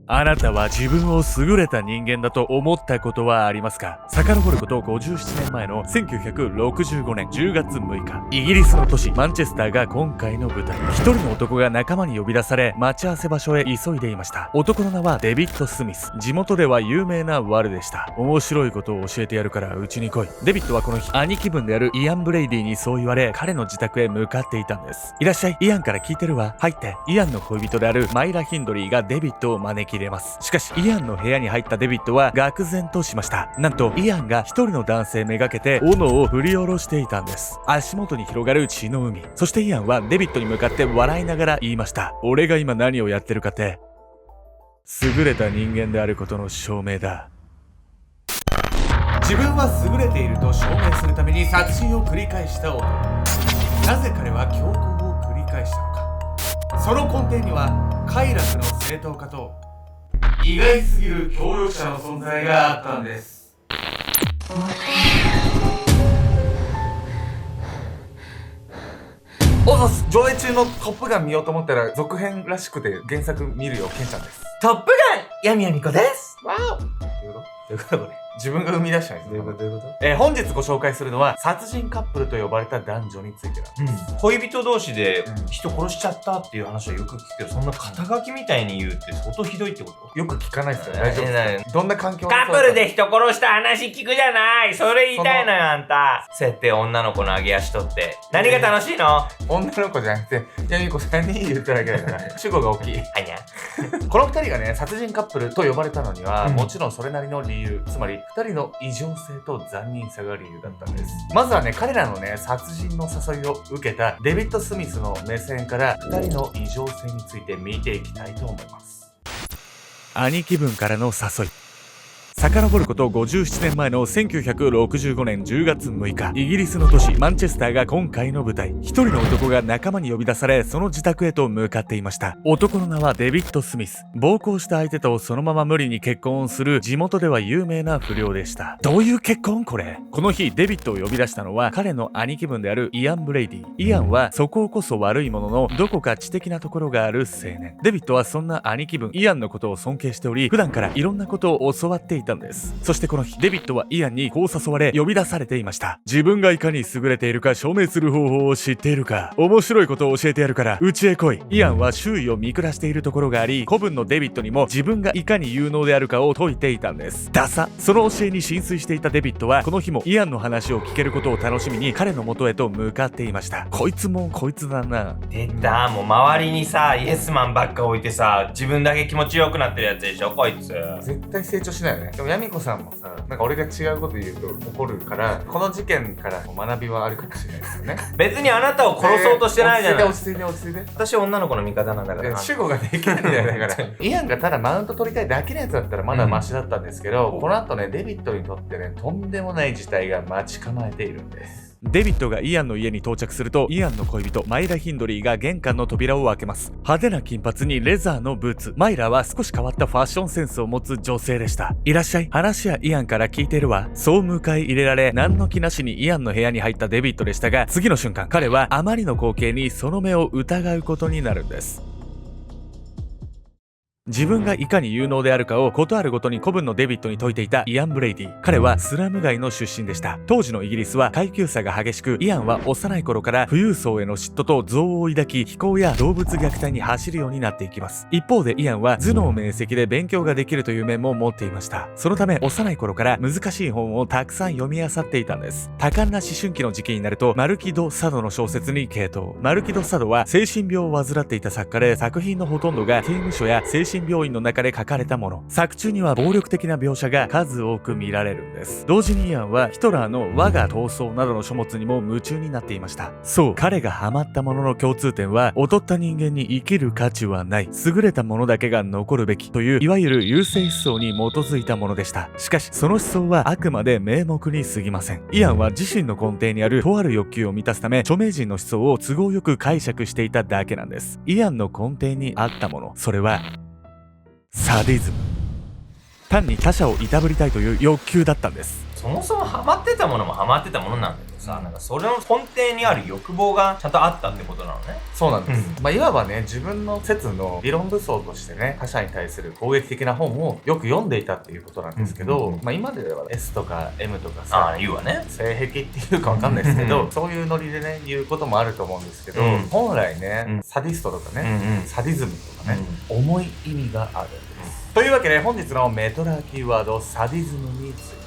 あなたは自分を優れた人間だと思ったことはありますか？遡ること57年前の1965年10月6日、イギリスの都市マンチェスターが今回の舞台。一人の男が仲間に呼び出され、待ち合わせ場所へ急いでいました。男の名はデビッド・スミス。地元では有名なワルでした。面白いことを教えてやるからうちに来い。デビッドはこの日、兄貴分であるイアン・ブレイディにそう言われ、彼の自宅へ向かっていたんです。いらっしゃい、イアンから聞いてるわ。入って。イアンの恋人であるマイラ・ヒンドリーがデビッドを招き入れます。しかし、イアンの部屋に入ったデビッドは愕然としました。なんと、イアンが一人の男性めがけて斧を振り下ろしていたんです。足元に広がる血の海。そしてイアンはデビッドに向かって笑いながら言いました。俺が今何をやってるかって、優れた人間であることの証明だ。自分は優れていると証明するために殺人を繰り返した男。なぜ彼は凶行を繰り返したのか。その根底には快楽の正当化と意外すぎる協力者の存在があったんです。おぞす、上映中のトップガン見ようと思ったら続編らしくて原作見るよ、ケンちゃんです。トップガン闇やみこです。わお。どういうことこれ。自分が生み出したんですよ。どういうこと？本日ご紹介するのは殺人カップルと呼ばれた男女についてなんです。恋人同士で人殺しちゃったっていう話はよく聞くけど、そんな肩書きみたいに言うって相当ひどいってこと？よく聞かないですよ。大丈夫ですか？どんな環境？カップルで人殺した話聞くじゃない。それ言いたいのよ、あんた。設定女の子の上げ足取って何が楽しいの？女の子じゃなくてヤミコ3人言っただけだから主語が大きい。はにゃ。この2人がね、殺人カップルと呼ばれたのには、もちろんそれなりの理由、つまり2人の異常性と残忍さが理由だったんです。まずはね、彼らのね、殺人の誘いを受けたデビッド・スミスの目線から2人の異常性について見ていきたいと思います。兄貴分からの誘い。遡ること57年前の1965年10月6日、イギリスの都市マンチェスターが今回の舞台。一人の男が仲間に呼び出され、その自宅へと向かっていました。男の名はデビッド・スミス。暴行した相手とそのまま無理に結婚をする地元では有名な不良でした。どういう結婚これ？この日デビッドを呼び出したのは彼の兄貴分であるイアン・ブレイディ。イアンは素行こそ悪いもののどこか知的なところがある青年。デビッドはそんな兄貴分イアンのことを尊敬しており、普段からいろんなことを教わっていたんです。そしてこの日デビッドはイアンにこう誘われ呼び出されていました。自分がいかに優れているか証明する方法を知っているか？面白いことを教えてやるからうちへ来い。イアンは周囲を見下しているところがあり、子分のデビッドにも自分がいかに有能であるかを説いていたんです。ダサ。その教えに心酔していたデビッドはこの日もイアンの話を聞けることを楽しみに彼の元へと向かっていました。こいつもこいつだな。出た、もう周りにさイエスマンばっか置いてさ、自分だけ気持ちよくなってるやつでしょこいつ。絶対成長しないよね。でもヤミコさんもさ、なんか俺が違うこと言うと怒るから、この事件から学びはあるかもしれないですよね。別にあなたを殺そうとしてないじゃない。落ち着いて落ち着いて。私は女の子の味方なんだから。主語ができないんだよ。だからイアンがただマウント取りたいだけのやつだったらまだマシだったんですけど、この後ね、デビッドにとってね、とんでもない事態が待ち構えているんです。デビッドがイアンの家に到着すると、イアンの恋人マイラ・ヒンドリーが玄関の扉を開けます。派手な金髪にレザーのブーツ。マイラは少し変わったファッションセンスを持つ女性でした。いらっしゃい、話はイアンから聞いてるわ。そう迎え入れられ、何の気なしにイアンの部屋に入ったデビッドでしたが、次の瞬間彼はあまりの光景にその目を疑うことになるんです。自分がいかに有能であるかをことあるごとに子分のデビッドに説いていたイアン・ブレイディ。彼はスラム街の出身でした。当時のイギリスは階級差が激しく、イアンは幼い頃から富裕層への嫉妬と憎悪を抱き、非行や動物虐待に走るようになっていきます。一方でイアンは頭脳明晰で勉強ができるという面も持っていました。そのため幼い頃から難しい本をたくさん読み漁っていたんです。多感な思春期の時期になるとマルキド・サドの小説に傾倒。マルキド・サドは精神病を患っていた作家で、作品のほとんどが刑務所や精神病院の中で書かれたもの。作中には暴力的な描写が数多く見られるんです。同時にイアンはヒトラーの我が闘争などの書物にも夢中になっていました。そう、彼がハマったものの共通点は、劣った人間に生きる価値はない、優れたものだけが残るべきという、いわゆる優生思想に基づいたものでした。しかしその思想はあくまで名目に過ぎません。イアンは自身の根底にあるとある欲求を満たすため、著名人の思想を都合よく解釈していただけなんです。イアンの根底にあったもの、それはサディズム。単に他者をいたぶりたいという欲求だったんです。そもそもハマってたものもハマってたものなんだけどさ、なんかそれの根底にある欲望がちゃんとあったってことなのね。そうなんです、いわばね、自分の説の理論武装としてね、他者に対する攻撃的な本をよく読んでいたっていうことなんですけど、今では S とか M とかさ、言うわね、性癖っていうかわかんないですけどそういうノリでね言うこともあると思うんですけど、本来ね、サディストとかね、サディズムとかね、重い意味があるんです、というわけで本日のメトラーキーワード、サディズムについて。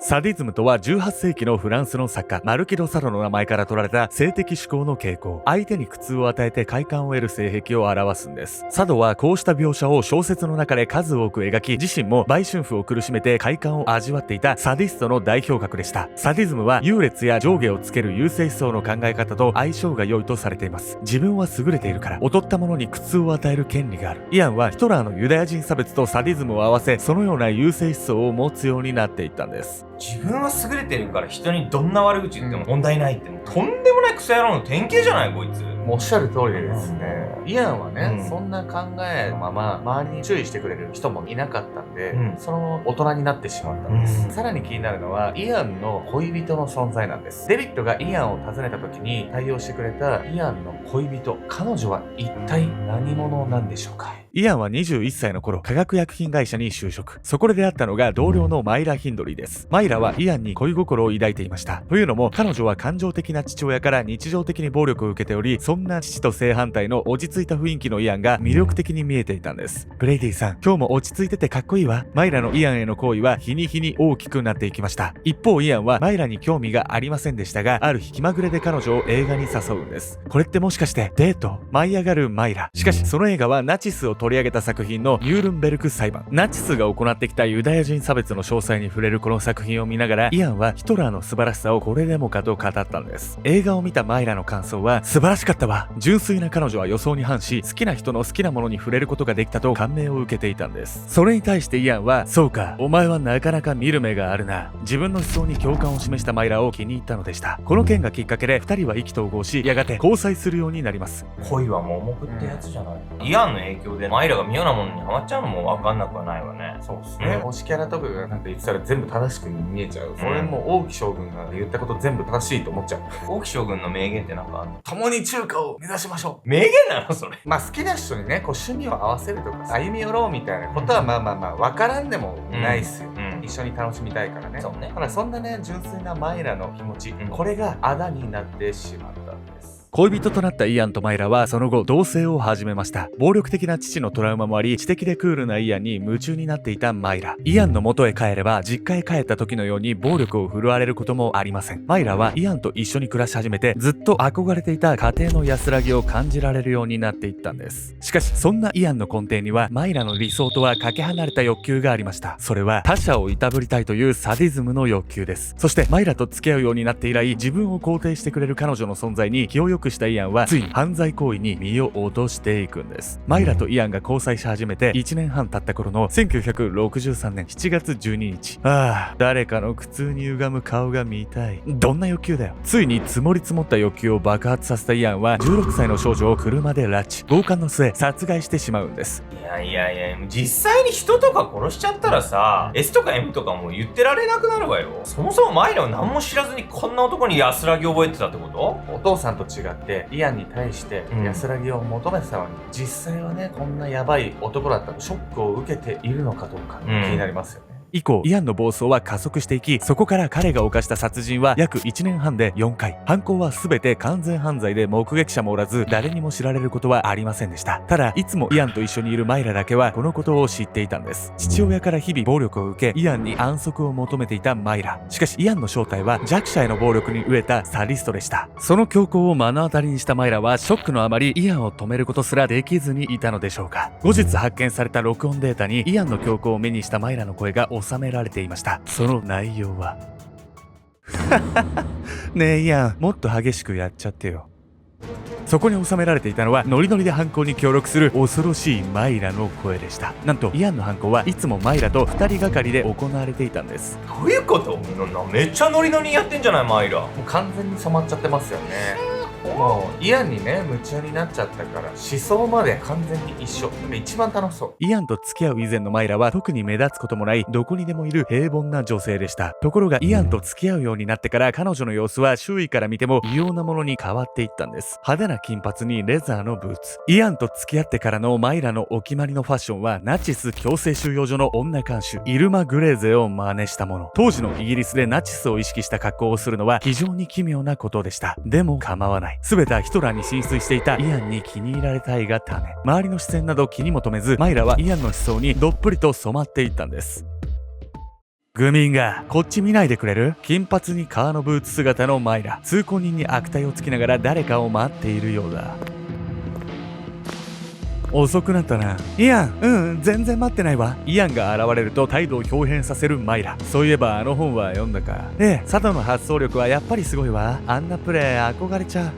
サディズムとは18世紀のフランスの作家マルキ・ド・サドの名前から取られた性的指向の傾向、相手に苦痛を与えて快感を得る性癖を表すんです。サドはこうした描写を小説の中で数多く描き、自身も売春婦を苦しめて快感を味わっていたサディストの代表格でした。サディズムは優劣や上下をつける優勢思想の考え方と相性が良いとされています。自分は優れているから劣った者に苦痛を与える権利がある。イアンはヒトラーのユダヤ人差別とサディズムを合わせ、そのような優勢思想を持つようになっていったんです。自分は優れてるから人にどんな悪口言っても問題ないって、もうとんでもないクソ野郎の典型じゃないこいつ。おっしゃる通りでですね、イアンはね、そんな考えのまま周りに注意してくれる人もいなかったんで、その大人になってしまったんです、さらに気になるのはイアンの恋人の存在なんです。デビッドがイアンを訪ねた時に対応してくれたイアンの恋人、彼女は一体何者なんでしょうか。イアンは21歳の頃、化学薬品会社に就職。そこで出会ったのが同僚のマイラ・ヒンドリーです。マイラはイアンに恋心を抱いていました。というのも、彼女は感情的な父親から日常的に暴力を受けており、そんな父と正反対の落ち着いた雰囲気のイアンが魅力的に見えていたんです。ブレイディさん、今日も落ち着いててかっこいいわ。マイラのイアンへの好意は日に日に大きくなっていきました。一方、イアンはマイラに興味がありませんでしたが、ある日気まぐれで彼女を映画に誘うんです。これってもしかしてデート？舞い上がるマイラ。しかし、その映画はナチスを取り上げた作品のニュールンベルク裁判。ナチスが行ってきたユダヤ人差別の詳細に触れるこの作品を見ながら、イアンはヒトラーの素晴らしさをこれでもかと語ったんです。映画を見たマイラの感想は、素晴らしかったわ。純粋な彼女は予想に反し、好きな人の好きなものに触れることができたと感銘を受けていたんです。それに対してイアンは、そうか、お前はなかなか見る目があるな。自分の思想に共感を示したマイラを気に入ったのでした。この件がきっかけで2人は意気投合し、やがて交際するようになります。恋は盲目ってやつじゃない。イアンの影響でマイラが妙なものにハマっちゃうのも分かんなくはないわね。そうですね、推しキャラとかがなんか言ってたら全部正しく見えちゃう。それも王毅将軍が言ったこと全部正しいと思っちゃう。王毅将軍の名言ってなんかあるの？共に中華を目指しましょう。名言なのそれ。好きな人にね、こう趣味を合わせるとか歩み寄ろうみたいなことは分からんでもないっすよ、一緒に楽しみたいからね。そうね。ただそんなね、純粋なマイラの気持ち、これがあだになってしまったんです。恋人となったイアンとマイラはその後同棲を始めました。暴力的な父のトラウマもあり、知的でクールなイアンに夢中になっていたマイラ。イアンの元へ帰れば実家へ帰った時のように暴力を振るわれることもありません。マイラはイアンと一緒に暮らし始めて、ずっと憧れていた家庭の安らぎを感じられるようになっていったんです。しかしそんなイアンの根底にはマイラの理想とはかけ離れた欲求がありました。それは他者をいたぶりたいというサディズムの欲求です。そしてマイラと付き合うようになって以来、自分を肯定してくれる彼女の存在に気を良くしたイアンは、ついに犯罪行為に身を落としていくんです。マイラとイアンが交際し始めて1年半経った頃の1963年7月12日。誰かの苦痛に歪む顔が見たい。どんな欲求だよ。ついに積もり積もった欲求を爆発させたイアンは16歳の少女を車で拉致、強姦の末殺害してしまうんです。いや実際に人とか殺しちゃったらさ、 S とか M とかも言ってられなくなるわよ。そもそもマイラは何も知らずにこんな男に安らぎを覚えてたってこと？お父さんと違ってイアンに対して安らぎを求めてたのに、実際はね、こんなヤバい男だったらショックを受けているのかどうか気になりますよね。以降、イアンの暴走は加速していき、そこから彼が犯した殺人は約1年半で4回。犯行は全て完全犯罪で目撃者もおらず、誰にも知られることはありませんでした。ただ、いつもイアンと一緒にいるマイラだけはこのことを知っていたんです。父親から日々暴力を受け、イアンに安息を求めていたマイラ。しかし、イアンの正体は弱者への暴力に飢えたサディストでした。その強行を目の当たりにしたマイラは、ショックのあまりイアンを止めることすらできずにいたのでしょうか。後日発見された録音データに、イアンの強行を目にしたマイラの声が収められていました。その内容はねえイアン、もっと激しくやっちゃってよ。そこに収められていたのは、ノリノリで犯行に協力する恐ろしいマイラの声でした。なんとイアンの犯行はいつもマイラと2人がかりで行われていたんです。どういうこと？めっちゃノリノリやってんじゃないマイラ。もう完全に染まっちゃってますよね。もうイアンにね夢中になっちゃったから思想まで完全に一緒。一番楽しそう。イアンと付き合う以前のマイラは特に目立つこともないどこにでもいる平凡な女性でした。ところがイアンと付き合うようになってから彼女の様子は周囲から見ても異様なものに変わっていったんです。派手な金髪にレザーのブーツ。イアンと付き合ってからのマイラのお決まりのファッションはナチス強制収容所の女看守イルマ・グレーゼを真似したもの。当時のイギリスでナチスを意識した格好をするのは非常に奇妙なことでした。でも構わない。全てはヒトラーに浸水していたイアンに気に入られたいがため、周りの視線など気にも留めずマイラはイアンの思想にどっぷりと染まっていったんです。グミンがこっち見ないでくれる？金髪に革のブーツ姿のマイラ、通行人に悪態をつきながら誰かを待っているようだ。遅くなったな。イアン、全然待ってないわ。イアンが現れると態度を表変させるマイラ。そういえばあの本は読んだか？佐渡の発想力はやっぱりすごいわ。あんなプレー憧れちゃう。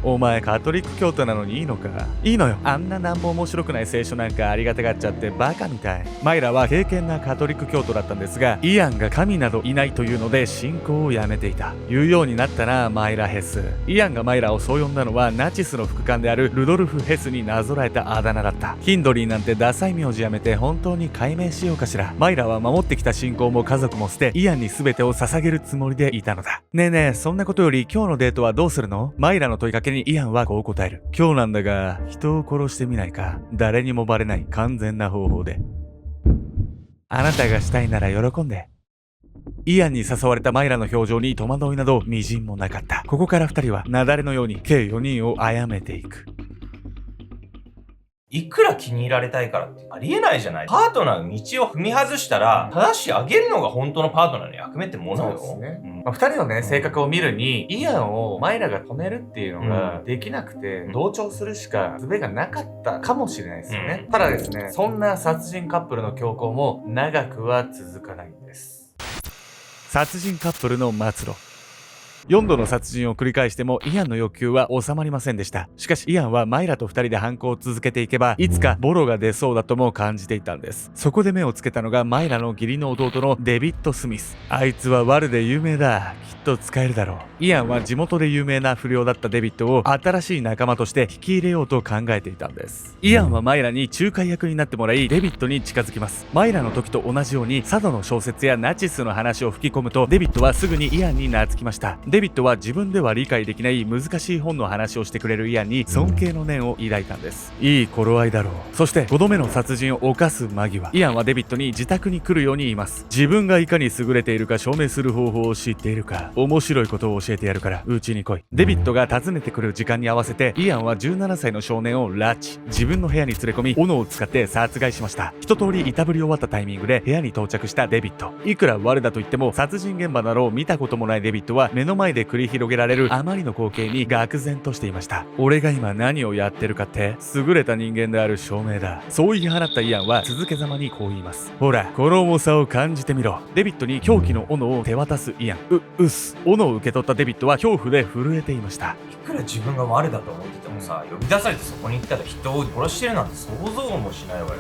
お前カトリック教徒なのにいいのか？いいのよ。あんななんも面白くない聖書なんかありがたがっちゃってバカみたい。マイラは敬虔なカトリック教徒だったんですが、イアンが神などいないというので信仰をやめていた。言うようになったな、マイラ・ヘス。イアンがマイラをそう呼んだのはナチスの副官であるルドルフ・ヘスになぞらえたあだ名だった。ヒンドリーなんてダサい名字やめて本当に改名しようかしら。マイラは守ってきた信仰も家族も捨て、イアンに全てを捧げるつもりでいたのだ。ねえねえ、そんなことより今日のデートはどうするの？マイラの問いかけにイアンはこう答える。今日なんだが人を殺してみないか。誰にもバレない完全な方法で。あなたがしたいなら喜んで。イアンに誘われたマイラの表情に戸惑いなどみじんもなかった。ここから二人は雪崩のように計4人を殺めていく。いくら気に入られたいからってありえないじゃない。パートナーの道を踏み外したら、正し上げるのが本当のパートナーの役目ってものよ。そうですね。二人のね、性格を見るに、イアンをマイラが止めるっていうのができなくて、同調するしか術がなかったかもしれないですよね。ただですね、そんな殺人カップルの強行も長くは続かないんです。殺人カップルの末路。4度の殺人を繰り返してもイアンの欲求は収まりませんでした。しかしイアンはマイラと2人で犯行を続けていけばいつかボロが出そうだとも感じていたんです。そこで目をつけたのがマイラの義理の弟のデビッド・スミス。あいつは悪で有名だ。きっと使えるだろう。イアンは地元で有名な不良だったデビッドを新しい仲間として引き入れようと考えていたんです。イアンはマイラに仲介役になってもらいデビッドに近づきます。マイラの時と同じように佐渡の小説やナチスの話を吹き込むとデビッドはすぐにイアンに懐きました。デビッドは自分では理解できない難しい本の話をしてくれるイアンに尊敬の念を抱いたんです。いい頃合いだろう。そして5度目の殺人を犯す間際、イアンはデビッドに自宅に来るように言います。自分がいかに優れているか証明する方法を知っているか。面白いことを教えてやるからうちに来い。デビッドが訪ねてくる時間に合わせてイアンは17歳の少年を拉致、自分の部屋に連れ込み斧を使って殺害しました。一通りいたぶり終わったタイミングで部屋に到着したデビッド。いくら我だと言っても殺人現場などを見たこともないデビッドは目の前で繰り広げられるあまりの光景に愕然としていました。俺が今何をやってるかって優れた人間である証明だ。そう言い放ったイアンは続けざまにこう言います。ほらこの重さを感じてみろ。デビッドに凶器の斧を手渡すイアン。うっす。斧を受け取ったデビッドは恐怖で震えていました。いくら自分が悪だと思っててもさ、呼び出されてそこに行ったら人を殺してるなんて想像もしないわよね。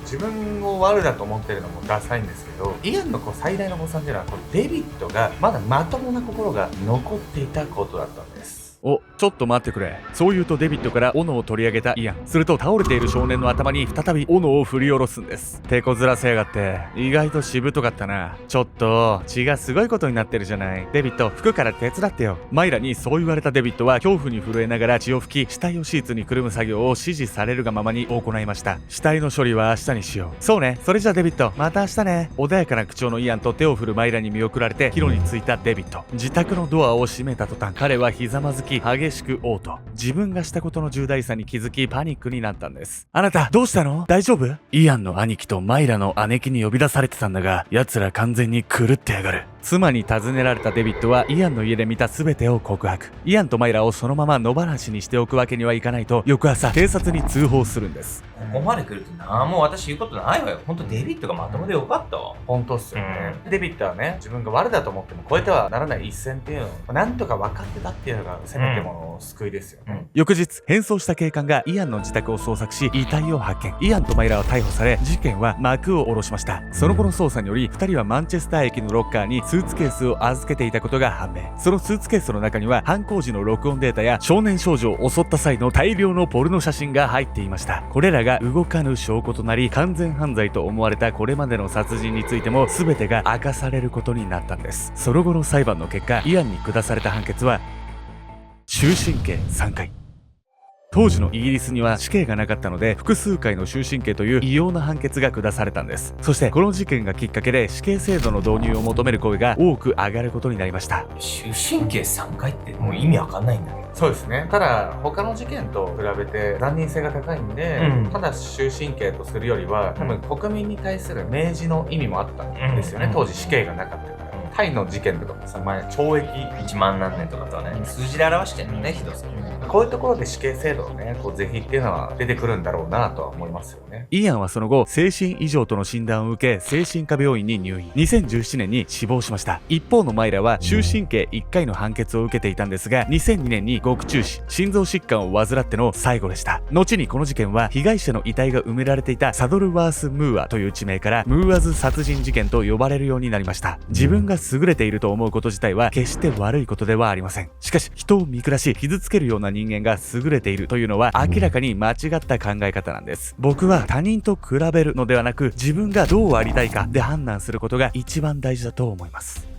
自分を悪だと思ってるのもダサいんですけど、イアンの最大の誤算っていうのはデビッドがまだまともな心が残っていたことだったんです。お、ちょっと待ってくれ。そう言うとデビッドから斧を取り上げたイアン。すると倒れている少年の頭に再び斧を振り下ろすんです。手こずらせやがって。意外としぶとかったな。ちょっと血がすごいことになってるじゃない。デビッド、服くから手伝ってよ。マイラにそう言われたデビッドは恐怖に震えながら血を拭き、死体をシーツにくるむ作業を指示されるがままに行いました。死体の処理は明日にしよう。そうね。それじゃデビッド、また明日ね。穏やかな口調のイアンと手を振るマイラに見送られて帰路に着いたデビッド。自宅のドアを閉めた途端、彼はひざまずき激しく自分がしたことの重大さに気づきパニックになったんです。あなたどうしたの？大丈夫？イアンの兄貴とマイラの姉貴に呼び出されてたんだが、奴ら完全に狂ってやがる。妻に尋ねられたデビッドはイアンの家で見た全てを告白。イアンとマイラをそのまま野放しにしておくわけにはいかないと翌朝警察に通報するんです。ここまで来るともう私言うことないわよ。ほんとデビッドがまともでよかったわ。本当っすよね。デビッドはね、自分が悪だと思っても越えてはならない一線っていうのをなんとか分かってたっていうのがせめてもの救いですよね。翌日、変装した警官がイアンの自宅を捜索し遺体を発見。イアンとマイラは逮捕され事件は幕を下ろしました。その後の捜査により2人はマンチェスター駅のロッカーにスーツケースを預けていたことが判明。そのスーツケースの中には犯行時の録音データや少年少女を襲った際の大量のポルノ写真が入っていました。これらが動かぬ証拠となり、完全犯罪と思われたこれまでの殺人についても全てが明かされることになったんです。その後の裁判の結果、イアンに下された判決は終身刑3回。当時のイギリスには死刑がなかったので、複数回の終身刑という異様な判決が下されたんです。そしてこの事件がきっかけで死刑制度の導入を求める声が多く上がることになりました。終身刑3回ってもう意味わかんないんだけど。そうですね。ただ他の事件と比べて残忍性が高いんで、ただ終身刑とするよりは多分国民に対する明示の意味もあったんですよね。当時死刑がなかったから。タイの事件とかもさ、前懲役1万何年とかとはね、数字で表してるのね、ひどさ。こういうところで死刑制度のね、是非っていうのは出てくるんだろうなとは思いますよね。イアンはその後、精神異常との診断を受け、精神科病院に入院。2017年に死亡しました。一方のマイラは終身刑1回の判決を受けていたんですが、2002年に獄中死、心臓疾患を患っての最後でした。後にこの事件は、被害者の遺体が埋められていたサドルワース・ムーアという地名から、ムーアズ殺人事件と呼ばれるようになりました。自分が優れていると思うこと自体は決して悪いことではありません。しかし、人を見下し、傷つけるような人間が優れているというのは明らかに間違った考え方なんです。僕は他人と比べるのではなく、自分がどうありたいかで判断することが一番大事だと思います。